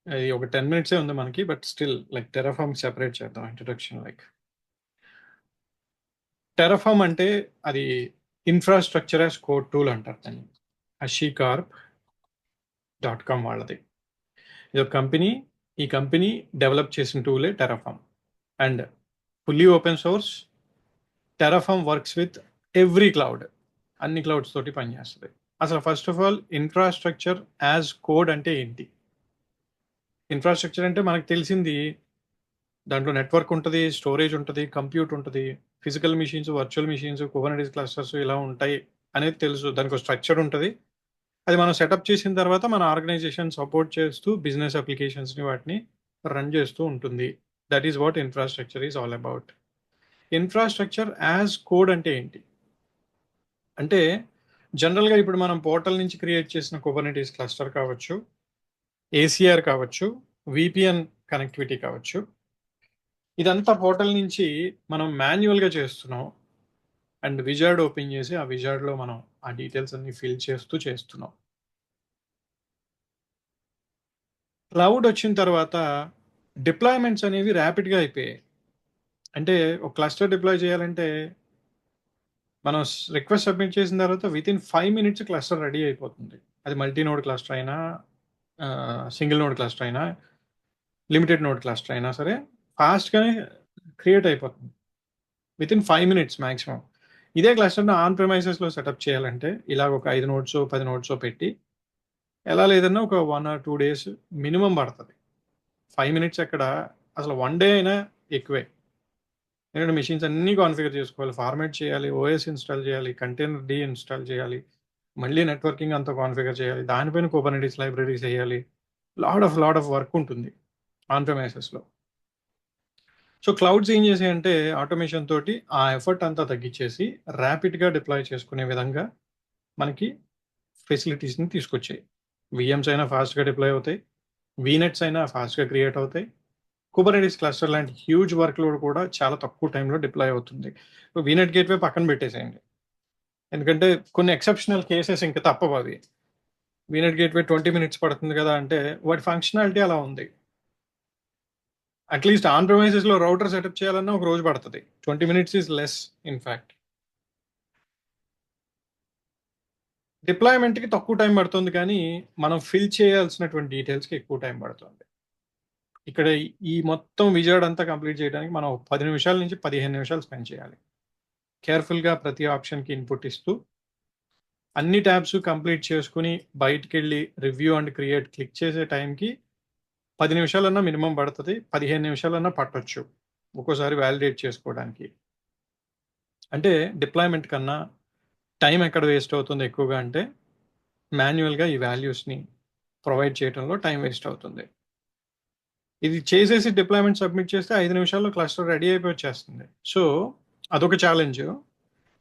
అది ఒక 10 మినిట్సే ఉంది మనకి. But still like Terraform separate చేద్దాం ఇంట్రడక్షన్ లైక్. టెర్రాఫార్మ్ అంటే అది ఇన్‌ఫ్రాస్ట్రక్చర్ యాస్ కోడ్ టూల్ అంటారు దాన్ని. HashiCorp.com వాళ్ళది. ఇదొక కంపెనీ. ఈ కంపెనీ డెవలప్ చేసిన టూలే Terraform. And fully open source. Terraform works with every cloud. అన్ని క్లౌడ్స్ తోటి పనిచేస్తది. అసలు first of all infrastructure as code అంటే ఏంటి? ఇన్‌ఫ్రాస్ట్రక్చర్ అంటే మనకు తెలిసింది దాంట్లో నెట్వర్క్ ఉంటది, స్టోరేజ్ ఉంటది, కంప్యూట్ ఉంటది, physical machines, virtual machines, Kubernetes clusters ఇలా ఉంటాయి అనేది తెలుసు. దానికో స్ట్రక్చర్ ఉంటది. అది మనం సెటప్ చేసిన తర్వాత మన ఆర్గనైజేషన్ సపోర్ట్ చేస్తూ బిజినెస్ అప్లికేషన్స్‌ని వాటిని రన్ చేస్తూ ఉంటుంది. That is what infrastructure is all about. Infrastructure as code అంటే ఏంటి? అంటే జనరల్‌గా ఇప్పుడు మనం పోర్టల్ నుంచి క్రియేట్ చేసిన కుబర్నెటిస్ క్లస్టర్ కావచ్చు, ఏసీఆర్ కావచ్చు, వీపీఎన్ కనెక్టివిటీ కావచ్చు. ఇదంతా పోర్టల్ నుంచి మనం మాన్యువల్‌గా చేస్తున్నాం. అండ్ విజార్డ్ ఓపెన్ చేసి ఆ విజార్డ్‌లో మనం ఆ డీటెయిల్స్ అన్ని ఫిల్ చేస్తూ చేస్తున్నాం. క్లౌడ్ వచ్చిన తర్వాత డిప్లాయ్‌మెంట్స్ అనేవి ర్యాపిడ్‌గా అయిపోయాయి. అంటే ఒక క్లస్టర్ డిప్లాయ్ చేయాలంటే మనం రిక్వెస్ట్ సబ్మిట్ చేసిన తర్వాత వితిన్ 5 మినిట్స్ క్లస్టర్ రెడీ అయిపోతుంది. అది మల్టీ నోడ్ క్లస్టర్ అయినా, సింగిల్ నోడ్ క్లస్టర్ అయినా, లిమిటెడ్ నోడ్ క్లస్టర్ అయినా సరే ఫాస్ట్‌గానే క్రియేట్ అయిపోతుంది. Within 5 minutes maximum. ఇదే క్లస్టర్‌ని ఆన్ ప్రిమైసెస్‌లో సెటప్ చేయాలంటే ఇలాగ ఒక 5 నోడ్సో, 10 నోడ్సో పెట్టి ఎలా లేదన్నా ఒక 1 ఆర్ 2 డేస్ మినిమమ్ పడతది. 5 మినిట్స్ ఎక్కడ అసలు 1 డే అయినా ఎక్కువే. ఎందుకంటే మెషిన్స్ అన్నీ కాన్ఫిగర్ చేసుకోవాలి. ఫార్మాట్ చేయాలి. ఓఎస్ ఇన్‌స్టాల్ చేయాలి. కంటైనర్ ఇన్‌స్టాల్ చేయాలి. మళ్ళీ నెట్వర్కింగ్ అంతా కాన్ఫిగర్ చేయాలి. దానిపైన కుబర్నెటిస్ లైబ్రరీస్ ఎయ్యాలి. లాట్ ఆఫ్ వర్క్ ఉంటుంది ఆన్ ప్రిమైసెస్‌లో. సో, క్లౌడ్స్ ఏం చేసాయంటే ఆటోమేషన్ తోటి ఆ ఎఫర్ట్ అంతా తగ్గించేసి ర్యాపిడ్‌గా డిప్లాయ్ చేసుకునే విధంగా మనకి ఫెసిలిటీస్‌ని తీసుకొచ్చాయి. వీఎమ్స్ అయినా ఫాస్ట్‌గా డిప్లాయ్ అవుతాయి. వీనెట్స్ అయినా ఫాస్ట్‌గా క్రియేట్ అవుతాయి. కుబర్నెటిస్ క్లస్టర్ లాంటి హ్యూజ్ వర్క్ లోడ్ కూడా చాలా తక్కువ టైంలో డిప్లాయ్ అవుతుంది. వీనెట్ గేట్‌వే పక్కన పెట్టేసేయండి. ఎందుకంటే కొన్ని ఎక్సెప్షనల్ కేసెస్ ఇంక తప్పవవి. వీనెట్ గేట్‌వే 20 మినిట్స్ పడుతుంది కదా! అంటే వాటి ఫంక్షనాలిటీ అలా ఉంది. అట్‌లీస్ట్ ఆన్ ప్రిమైసెస్‌లో రౌటర్ సెటప్ చేయాలన్నా ఒక రోజు పడతది. 20 minutes is less in fact. డిప్లాయ్‌మెంట్‌కి తక్కువ టైం పడుతుంది కానీ, మనం ఫిల్ చేయాల్సినటువంటి డీటెయిల్స్‌కి ఎక్కువ టైం పడుతుంది. ఇక్కడ ఈ మొత్తం విజార్డ్ అంతా కంప్లీట్ చేయడానికి మనం 10 నిమిషాల నుంచి 15 నిమిషాలు స్పెండ్ చేయాలి. కేర్‌ఫుల్‌గా ప్రతి ఆప్షన్‌కి ఇన్‌పుట్ ఇస్తూ, అన్ని ట్యాబ్స్ కంప్లీట్ చేసుకొని, బయటికెళ్ళి రివ్యూ అండ్ క్రియేట్ క్లిక్ చేసే టైంకి 10 నిమిషాలన్నా మినిమమ్ పడతది. 15 నిమిషాలన్నా పట్టొచ్చు. ఒక్కోసారి వాలిడేట్ చేసుకోవడానికి. అంటే డిప్లాయ్‌మెంట్ కన్నా టైం ఎక్కడ వేస్ట్ అవుతుంది ఎక్కువగా అంటే, మాన్యువల్‌గా ఈ వాల్యూస్‌ని ప్రొవైడ్ చేయటంలో టైం వేస్ట్ అవుతుంది. ఇది చేసేసి డిప్లాయ్‌మెంట్ సబ్మిట్ చేస్తే 5 నిమిషాల్లో క్లస్టర్ రెడీ అయిపోయి వచ్చేస్తుంది. సో, అదొక ఛాలెంజు.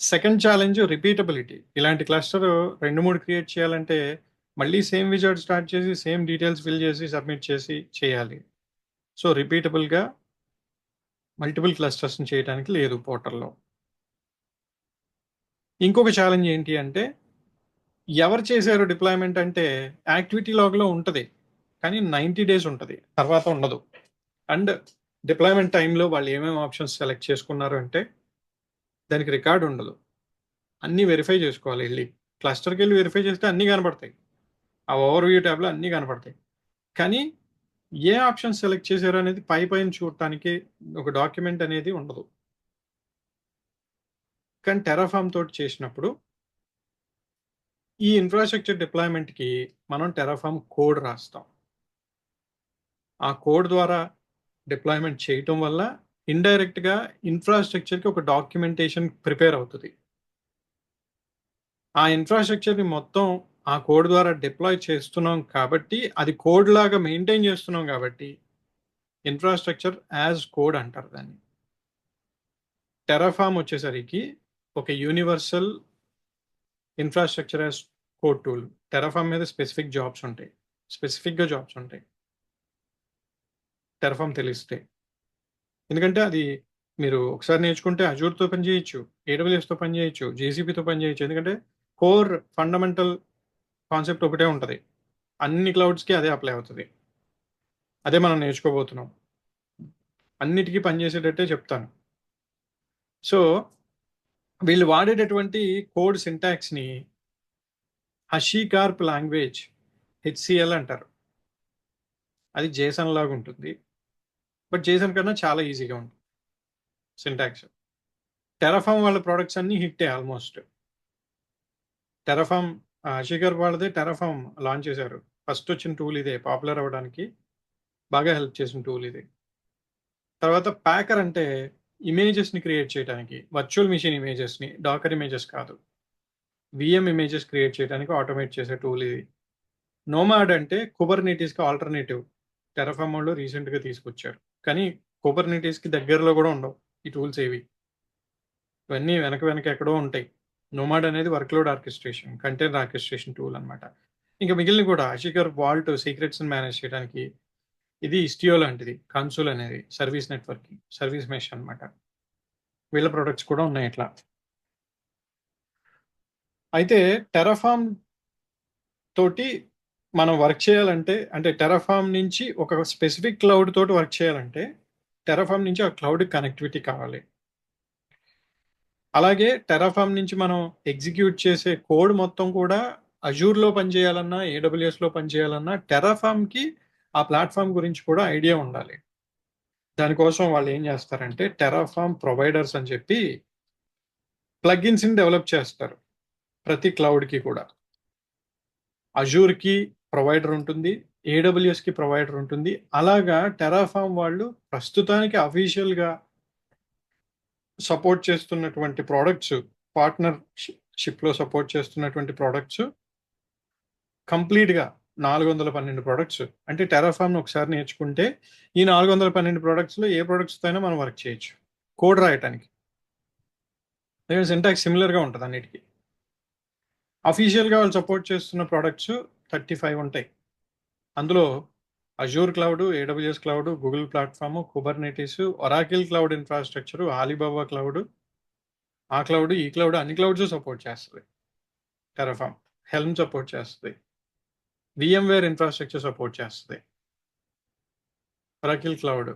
Second challenge repeatability. ఇలాంటి క్లస్టర్ 2, 3 క్రియేట్ చేయాలంటే మళ్ళీ సేమ్ విజార్డ్ స్టార్ట్ చేసి, సేమ్ డీటెయిల్స్ ఫిల్ చేసి, సబ్మిట్ చేసి చేయాలి. సో, రిపీటబుల్‌గా మల్టిపుల్ క్లస్టర్స్‌ని చేయటానికి లేదు పోర్టల్‌లో. ఇంకొక ఛాలెంజ్ ఏంటి అంటే, ఎవరు చేశారు డిప్లాయ్‌మెంట్ అంటే యాక్టివిటీ లాగ్‌లో ఉంటది. కానీ 90 డేస్ ఉంటది. తర్వాత ఉండదు. అండ్ డిప్లాయ్‌మెంట్ టైమ్‌లో వాళ్ళు ఏమేమి ఆప్షన్స్ సెలెక్ట్ చేసుకున్నారు అంటే దానికి రికార్డ్ ఉండదు. అన్నీ వెరిఫై చేసుకోవాలి ఎళ్లి. క్లస్టర్‌కెళ్ళి వెరిఫై చేస్తే అన్నీ కనపడతాయి. ఆ ఓవర్‌వ్యూ ట్యాబ్‌లో అన్నీ కనపడతాయి. కానీ ఏ ఆప్షన్ సెలెక్ట్ చేశారు అనేది పైన చూడటానికి ఒక డాక్యుమెంట్ అనేది ఉండదు. కానీ టెర్రాఫార్మ్ తోటి చేసినప్పుడు ఈ ఇన్‌ఫ్రాస్ట్రక్చర్ డిప్లాయ్‌మెంట్‌కి మనం టెర్రాఫార్మ్ కోడ్ రాస్తాం. ఆ కోడ్ ద్వారా డిప్లాయ్‌మెంట్ చేయటం వల్ల ఇండైరెక్ట్‌గా ఇన్‌ఫ్రాస్ట్రక్చర్‌కి ఒక డాక్యుమెంటేషన్ ప్రిపేర్ అవుతది. ఆ ఇన్‌ఫ్రాస్ట్రక్చర్‌ని మొత్తం ఆ కోడ్ ద్వారా డిప్లాయ్ చేస్తున్నాం కాబట్టి, అది కోడ్ లాగా మెయింటైన్ చేస్తున్నాం కాబట్టి, ఇన్‌ఫ్రాస్ట్రక్చర్ యాస్ కోడ్ అంటారు దాన్ని. టెర్రాఫార్మ్ వచ్చేసరికి ఒక universal infrastructure as code tool. Terraform మీద స్పెసిఫిక్ జాబ్స్ ఉంటాయి. స్పెసిఫిక్‌గా జాబ్స్ ఉంటాయి. టెర్రాఫార్మ్ తెలిస్తే. ఎందుకంటే అది మీరు ఒకసారి నేర్చుకుంటే అజూర్‌తో పని చేయొచ్చు. ఏడబ్ల్యూఎస్‌తో పని చేయొచ్చు. జేసీబీతో పని చేయొచ్చు. ఎందుకంటే కోర్ ఫండమెంటల్ కాన్సెప్ట్ ఒకటే ఉంటది. అన్ని క్లౌడ్స్‌కి అదే అప్లై అవుతది. అదే మనం నేర్చుకోబోతున్నాం. అన్నిటికీ పనిచేసేటట్టే చెప్తాను. సో వీళ్ళు వాడేటటువంటి కోడ్ సింటాక్స్ని హషీకార్ప్ లాంగ్వేజ్ హెచ్సిఎల్ అంటారు. అది జేసన్ లాగా ఉంటుంది. బట్ జేసన్ కన్నా చాలా ఈజీగా ఉంటుంది సింటాక్స్. టెరాఫామ్ వాళ్ళ ప్రొడక్ట్స్ అన్ని హిట్టే ఆల్మోస్ట్. టెరాఫామ్ హషీకార్ప్ వాళ్ళదే టెరాఫామ్ లాంచ్ చేశారు. ఫస్ట్ వచ్చిన టూల్ ఇదే పాపులర్ అవ్వడానికి బాగా హెల్ప్ చేసిన టూల్ ఇది. తర్వాత ప్యాకర్ అంటే ఇమేజెస్ ని క్రియేట్ చేయడానికి, వర్చువల్ మిషన్ ఇమేజెస్ ని, డాకర్ ఇమేజెస్ కాదు, విఎం ఇమేజెస్ క్రియేట్ చేయడానికి ఆటోమేట్ చేసే టూల్ ఇది. నోమాడ్ అంటే కుబర్నెటీస్ కి ఆల్టర్నేటివ్. టెరాఫామ్ వాళ్ళు రీసెంట్ గా తీసుకొచ్చారు. కానీ కుబర్నెటీస్ కి దగ్గరలో కూడా ఉండవు ఈ టూల్స్ ఏవి. ఇవన్నీ వెనక వెనక ఎక్కడో ఉంటాయి. నోమాడ్ అనేది వర్క్లోడ్ ఆర్కెస్ట్రేషన్, కంటైనర్ ఆర్కెస్ట్రేషన్ టూల్ అన్నమాట. ఇంకా మిగిలిన కూడా అషికర్ వాల్ట్ సీక్రెట్స్ మేనేజ్ చేయడానికి, ఇది ఇస్టియో లాంటిది. కన్సోల్ అనేది సర్వీస్ నెట్వర్కింగ్, సర్వీస్ మెష్ అన్నమాట. వీళ్ళ ప్రొడక్ట్స్ కూడా ఉన్నాయి ఇట్లా. అయితే టెరాఫామ్ తోటి మనం వర్క్ చేయాలంటే, అంటే టెరాఫామ్ నుంచి ఒక స్పెసిఫిక్ క్లౌడ్ తోటి వర్క్ చేయాలంటే టెరాఫామ్ నుంచి ఆ క్లౌడ్ కనెక్టివిటీ కావాలి. అలాగే టెరాఫామ్ నుంచి మనం ఎగ్జిక్యూట్ చేసే కోడ్ మొత్తం కూడా అజూర్ లో పనిచేయాలన్నా, ఏడబ్ల్యూఎస్ లో పనిచేయాలన్నా టెరాఫామ్ కి ఆ ప్లాట్ఫామ్ గురించి కూడా ఐడియా ఉండాలి. దానికోసం వాళ్ళు ఏం చేస్తారంటే టెరాఫామ్ ప్రొవైడర్స్ అని చెప్పి ప్లగిన్స్ ని డెవలప్ చేస్తారు ప్రతి క్లౌడ్ కి కూడా. అజూర్ కి ప్రొవైడర్ ఉంటుంది, ఏడబ్ల్యూఎస్ కి ప్రొవైడర్ ఉంటుంది. అలాగా టెరాఫామ్ వాళ్ళు ప్రస్తుతానికి అఫీషియల్ గా సపోర్ట్ చేస్తున్నటువంటి ప్రోడక్ట్స్, పార్ట్నర్ షిప్ లో సపోర్ట్ చేస్తున్నటువంటి ప్రోడక్ట్స్ కంప్లీట్ గా 412 ప్రొడక్ట్స్. అంటే టెరాఫామ్ ఒకసారి నేర్చుకుంటే ఈ 412 ప్రొడక్ట్స్ లో ఏ ప్రొడక్ట్స్ తో అయినా మనం వర్క్ చేయొచ్చు కోడ్ రాయటానికి. సింటాక్స్ సిమిలర్ గా ఉంటుంది అన్నిటికీ. అఫీషియల్ గా వాళ్ళు సపోర్ట్ చేస్తున్న ప్రొడక్ట్స్ 35 ఉంటాయి. అందులో Azure cloud, AWS cloud, Google platform, Kubernetes, Oracle cloud infrastructure, Ali Baba cloud, ఆ క్లౌడ్, ఈ క్లౌడ్, అన్ని క్లౌడ్స్ సపోర్ట్ చేస్తుంది టెరాఫామ్. హెల్మ్ సపోర్ట్ చేస్తుంది, విఎంవేర్ ఇన్ఫ్రాస్ట్రక్చర్ సపోర్ట్ చేస్తుంది ఒరాకిల్ క్లౌడ్.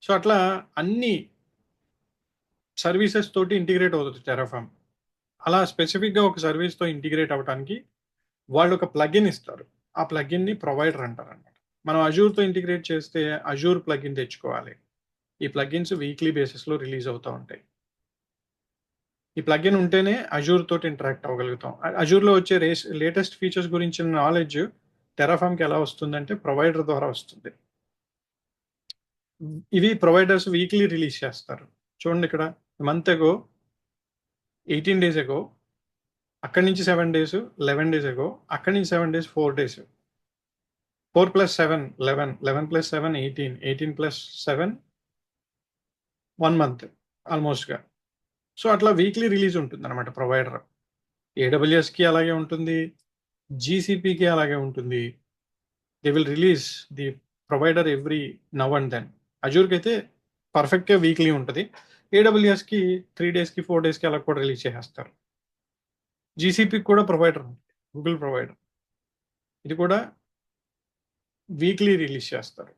సో అట్లా అన్ని సర్వీసెస్ తోటి ఇంటిగ్రేట్ అవుతుంది టెరాఫామ్. అలా స్పెసిఫిక్ గా ఒక సర్వీస్ తో ఇంటిగ్రేట్ అవ్వడానికి వాళ్ళు ఒక ప్లగిన్ ఇస్తారు. ఆ ప్లగిన్ ని ప్రొవైడర్ అంటారు అనమాట. మనం అజూర్ తో ఇంటిగ్రేట్ చేస్తే అజూర్ ప్లగిన్ తెచ్చుకోవాలి. ఈ ప్లగిన్స్ వీక్లీ బేసిస్ లో రిలీజ్ అవుతూ ఉంటాయి. ఈ ప్లగిన్ ఉంటేనే అజూర్ తోటి ఇంటరాక్ట్ అవ్వగలుగుతాం. అజూర్ లో వచ్చే లేటెస్ట్ ఫీచర్స్ గురించిన నాలెడ్జ్ టెరాఫామ్ కి ఎలా వస్తుందంటే ప్రొవైడర్ ద్వారా వస్తుంది. ఇవి ప్రొవైడర్స్ వీక్లీ రిలీజ్ చేస్తారు. చూడండి ఇక్కడ మంత్ ఎగో, 18 days ఎగో, అక్కడి నుంచి 7 days, 11 days ఎగో, అక్కడి నుంచి 7 days, 4 days. 4 + 7 11, 11 + 7 18, 18 + 7 1 month ఆల్మోస్ట్ గా. సో అట్లా వీక్లీ రిలీజ్ ఉంటుంది అనమాట ప్రొవైడర్. ఏడబ్ల్యూఎస్ కి అలాగే ఉంటుంది, జీసీపీకి అలాగే ఉంటుంది. They will release the provider every now and then. అజూర్కి అయితే పర్ఫెక్ట్ గా వీక్లీ ఉంటుంది. ఏడబ్ల్యూఎస్ కి 3 days కి 4 days కి అలా కూడా రిలీజ్ చేసేస్తారు. జీసీపీకి కూడా ప్రొవైడర్ ఉంది, గూగుల్ ప్రొవైడర్. ఇది కూడా వీక్లీ రిలీజ్ చేస్తారు.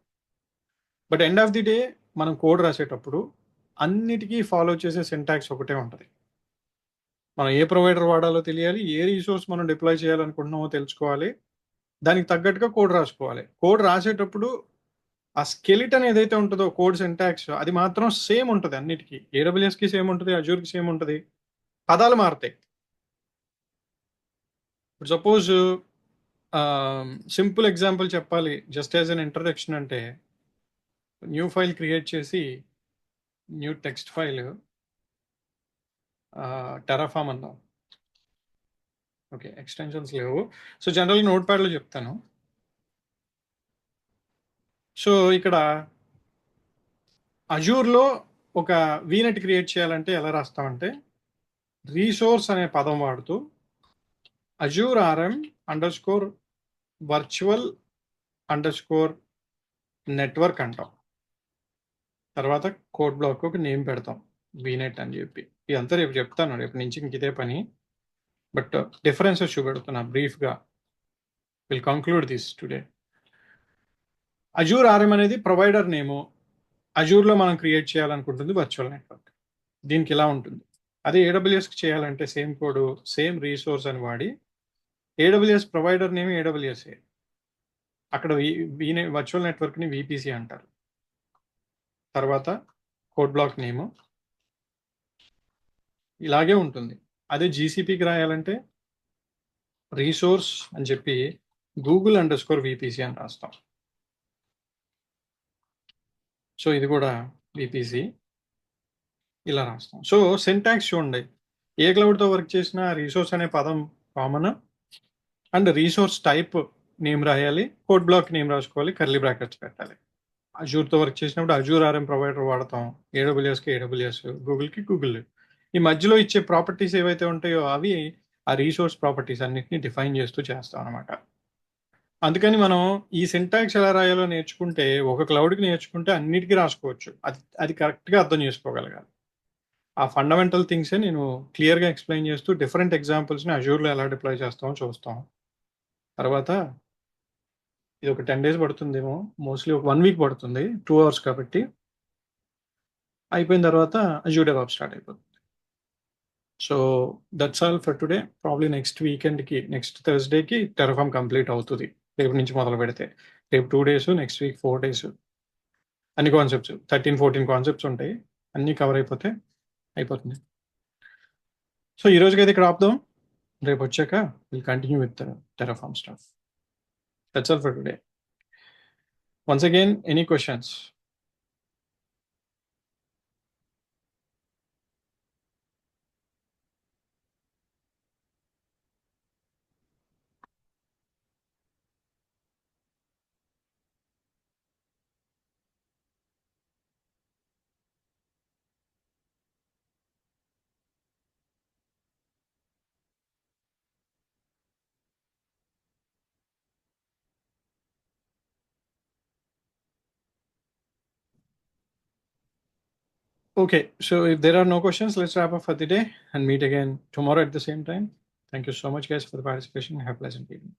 But end of the day మనం కోడ్ రాసేటప్పుడు అన్నిటికీ ఫాలో చేసే సింటాక్స్ ఒకటే ఉంటుంది. మనం ఏ ప్రొవైడర్ వాడాలో తెలియాలి, ఏ రీసోర్స్ మనం డిప్లాయ్ చేయాలనుకుంటున్నామో తెలుసుకోవాలి, దానికి తగ్గట్టుగా కోడ్ రాసుకోవాలి. కోడ్ రాసేటప్పుడు ఆ స్కెలిటన్ ఏదైతే ఉంటుందో కోడ్ సింటాక్స్ అది మాత్రం సేమ్ ఉంటుంది అన్నిటికీ. ఏడబ్ల్యూఎస్ కి సేమ్ ఉంటుంది, అజూర్ కి సేమ్ ఉంటుంది, పదాలు మారుతాయి. ఇప్పుడు సపోజ్ సింపుల్ ఎగ్జాంపుల్ చెప్పాలి జస్ట్ యాజ్ అన్ ఇంట్రడక్షన్ అంటే, న్యూ ఫైల్ క్రియేట్ చేసి న్యూ టెక్స్ట్ ఫైల్ టెరాఫామ్ అన్నాం. ఓకే, ఎక్స్టెన్షన్స్ లేవు. సో జనరల్గా నోట్ ప్యాడ్లో చెప్తాను. సో ఇక్కడ అజూర్లో ఒక వీనెట్ క్రియేట్ చేయాలంటే ఎలా రాస్తామంటే, రీసోర్స్ అనే పదం వాడుతూ Azure RM underscore virtual underscore network అంటాం. తర్వాత కోడ్ బ్లాక్ ఒక నేమ్ పెడతాం, వీనెట్ అని చెప్పి. ఇదంతా రేపు చెప్తాను, రేపు నుంచి ఇంక ఇదే పని. బట్ డిఫరెన్సెస్ చూపెడుతున్నా బ్రీఫ్గా. Will conclude this today. Azure RM అనేది ప్రొవైడర్ నేము. అజూర్లో మనం క్రియేట్ చేయాలనుకుంటుంది వర్చువల్ నెట్వర్క్. దీనికి ఇలా ఉంటుంది. అదే ఏడబ్ల్యూఎస్కి చేయాలంటే సేమ్ కోడ్, సేమ్ రీసోర్స్ అని వాడి ఏడబ్ల్యూఎస్ ప్రొవైడర్ నేమ్ ఏడబ్ల్యూఎస్, అక్కడ వర్చువల్ నెట్వర్క్ని విపిసి అంటారు. తర్వాత కోడ్ బ్లాక్ నేము ఇలాగే ఉంటుంది. అదే జీసీపీకి రాయాలంటే రీసోర్స్ అని చెప్పి Google_VPC అని రాస్తాం. సో ఇది కూడా విపిసి ఇలా రాస్తాం. సో సింటాక్స్ చూడండి, ఏ క్లౌడ్తో వర్క్ చేసినా రీసోర్స్ అనే పదం common, and resource type name రాయాలి, కోడ్ బ్లాక్ నేమ్ రాసుకోవాలి, కర్లీ బ్రాకెట్స్ పెట్టాలి. అజూర్తో వర్క్ చేసినప్పుడు అజూర్ ఆర్ఎం ప్రొవైడర్ వాడతాం, ఏడబ్ల్యూఎస్కి ఏడబ్ల్యూఎస్, గూగుల్కి గూగుల్. ఈ మధ్యలో ఇచ్చే ప్రాపర్టీస్ ఏవైతే ఉంటాయో అవి ఆ రీసోర్స్ ప్రాపర్టీస్ అన్నిటిని డిఫైన్ చేస్తూ చేస్తాం అనమాట. అందుకని మనం ఈ సింటాక్స్ ఎలా రాయాలో నేర్చుకుంటే, ఒక క్లౌడ్కి నేర్చుకుంటే అన్నిటికీ రాసుకోవచ్చు. అది అది కరెక్ట్గా అర్థం చేసుకోగలగాలి. ఆ ఫండమెంటల్ థింగ్సే నేను క్లియర్గా ఎక్స్ప్లెయిన్ చేస్తూ డిఫరెంట్ ఎగ్జాంపుల్స్ని అజూర్లో ఎలా డిప్లాయ్ చేస్తామో చూస్తాం. తర్వాత ఇది ఒక 10 days పడుతుందేమో, మోస్ట్లీ ఒక 1 week పడుతుంది, 2 hours కాబట్టి. అయిపోయిన తర్వాత అజూర్ డెవాప్ స్టార్ట్ అయిపోతుంది. So that's all for today. Probably next వీకెండ్కి, నెక్స్ట్ థర్స్డేకి టెరఫామ్ కంప్లీట్ అవుతుంది. రేపు నుంచి మొదలు పెడితే రేపు 2 days, నెక్స్ట్ వీక్ 4 days. అన్ని కాన్సెప్ట్స్ 13-14 కాన్సెప్ట్స్ ఉంటాయి, అన్నీ కవర్ అయిపోతే అయిపోతుంది. సో ఈ రోజుకైతే ఇక్కడ ఆపుదాం. రేపు వచ్చాక will continue with Terraform staff. That's all for today. Once again, any questions? Okay, so if there are no questions, let's wrap up for the day and meet again tomorrow at the same time. Thank you so much, guys, for the participation. Have a pleasant evening.